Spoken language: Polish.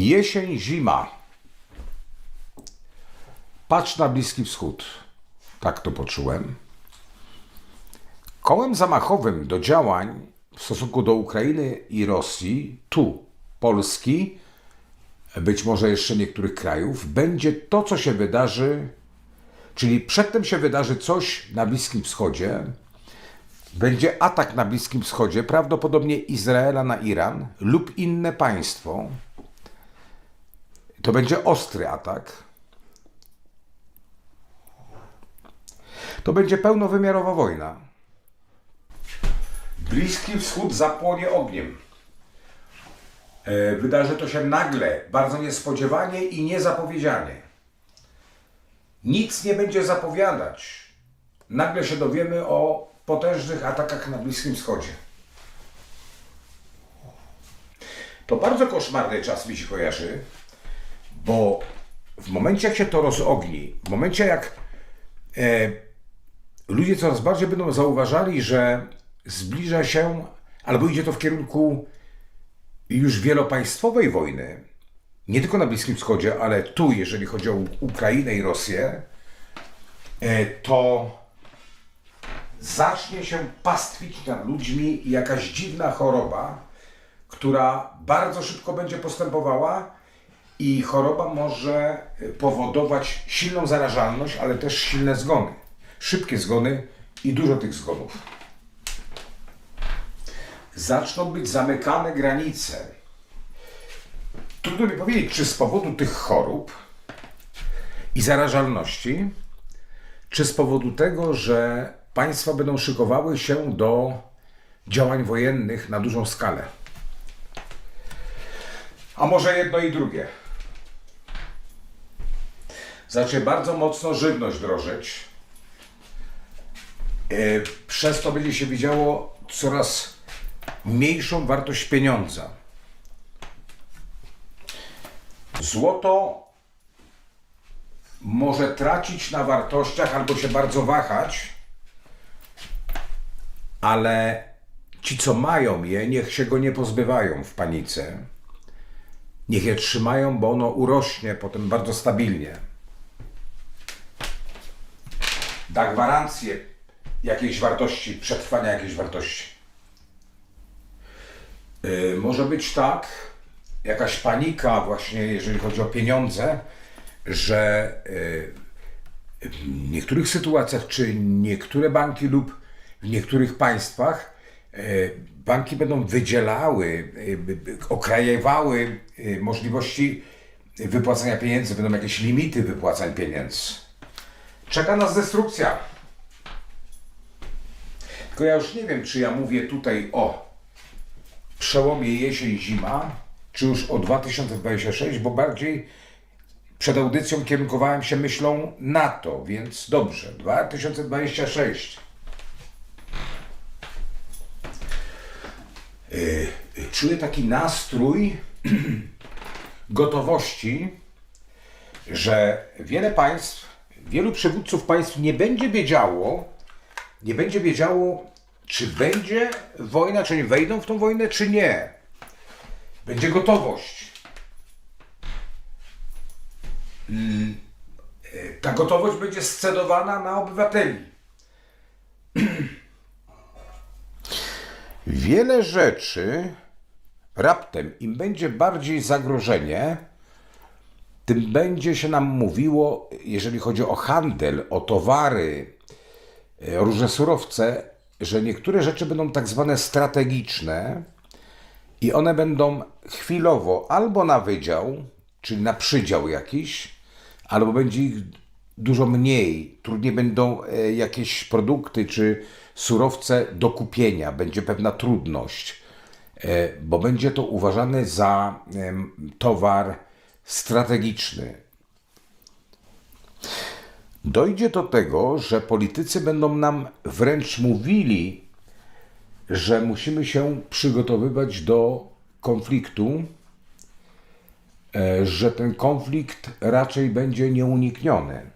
Jesień, zima. Patrz na Bliski Wschód. Tak to poczułem. Kołem zamachowym do działań w stosunku do Ukrainy i Rosji, tu Polski, być może jeszcze niektórych krajów, będzie to, co się wydarzy, czyli przedtem się wydarzy coś na Bliskim Wschodzie, będzie atak na Bliskim Wschodzie, prawdopodobnie Izraela na Iran lub inne państwo. To będzie ostry atak. To będzie pełnowymiarowa wojna. Bliski Wschód zapłonie ogniem. Wydarzy to się nagle, bardzo niespodziewanie i niezapowiedzianie. Nic nie będzie zapowiadać. Nagle się dowiemy o potężnych atakach na Bliskim Wschodzie. To bardzo koszmarny czas mi się kojarzy, bo w momencie, jak się to rozogni, w momencie, jak ludzie coraz bardziej będą zauważali, że zbliża się, albo idzie to w kierunku już wielopaństwowej wojny, nie tylko na Bliskim Wschodzie, ale tu, jeżeli chodzi o Ukrainę i Rosję, to zacznie się pastwić nad ludźmi jakaś dziwna choroba, która bardzo szybko będzie postępowała i choroba może powodować silną zarażalność, ale też silne zgony. Szybkie zgony i dużo tych zgonów. Zaczną być zamykane granice. Trudno mi powiedzieć, czy z powodu tych chorób i zarażalności, czy z powodu tego, że państwa będą szykowały się do działań wojennych na dużą skalę. A może jedno i drugie. Zacznie bardzo mocno żywność drożeć. Przez to będzie się widziało coraz mniejszą wartość pieniądza. Złoto może tracić na wartościach albo się bardzo wahać, ale ci, co mają je, niech się go nie pozbywają w panice. Niech je trzymają, bo ono urośnie potem bardzo stabilnie. Da gwarancję jakiejś wartości, przetrwania jakiejś wartości. Może być tak, jakaś panika właśnie, jeżeli chodzi o pieniądze, że w niektórych sytuacjach, czy niektóre banki lub w niektórych państwach banki będą wydzielały, okrajowały możliwości wypłacania pieniędzy, będą jakieś limity wypłacań pieniędzy. Czeka nas destrukcja. Tylko ja już nie wiem, czy ja mówię tutaj o przełomie jesień-zima, czy już o 2026, bo bardziej przed audycją kierunkowałem się myślą na to, więc dobrze, 2026. Czuję taki nastrój gotowości, że wiele państw, wielu przywódców państw nie będzie wiedziało, czy będzie wojna, czy nie wejdą w tą wojnę, czy nie. Będzie gotowość. Ta gotowość będzie scedowana na obywateli. Wiele rzeczy raptem, im będzie bardziej zagrożenie, tym będzie się nam mówiło, jeżeli chodzi o handel, o towary, o różne surowce, że niektóre rzeczy będą tak zwane strategiczne i one będą chwilowo albo na wydział, czyli na przydział jakiś, albo będzie ich dużo mniej, trudniej będą jakieś produkty czy surowce do kupienia, będzie pewna trudność, bo będzie to uważane za towar strategiczny. Dojdzie do tego, że politycy będą nam wręcz mówili, że musimy się przygotowywać do konfliktu, że ten konflikt raczej będzie nieunikniony.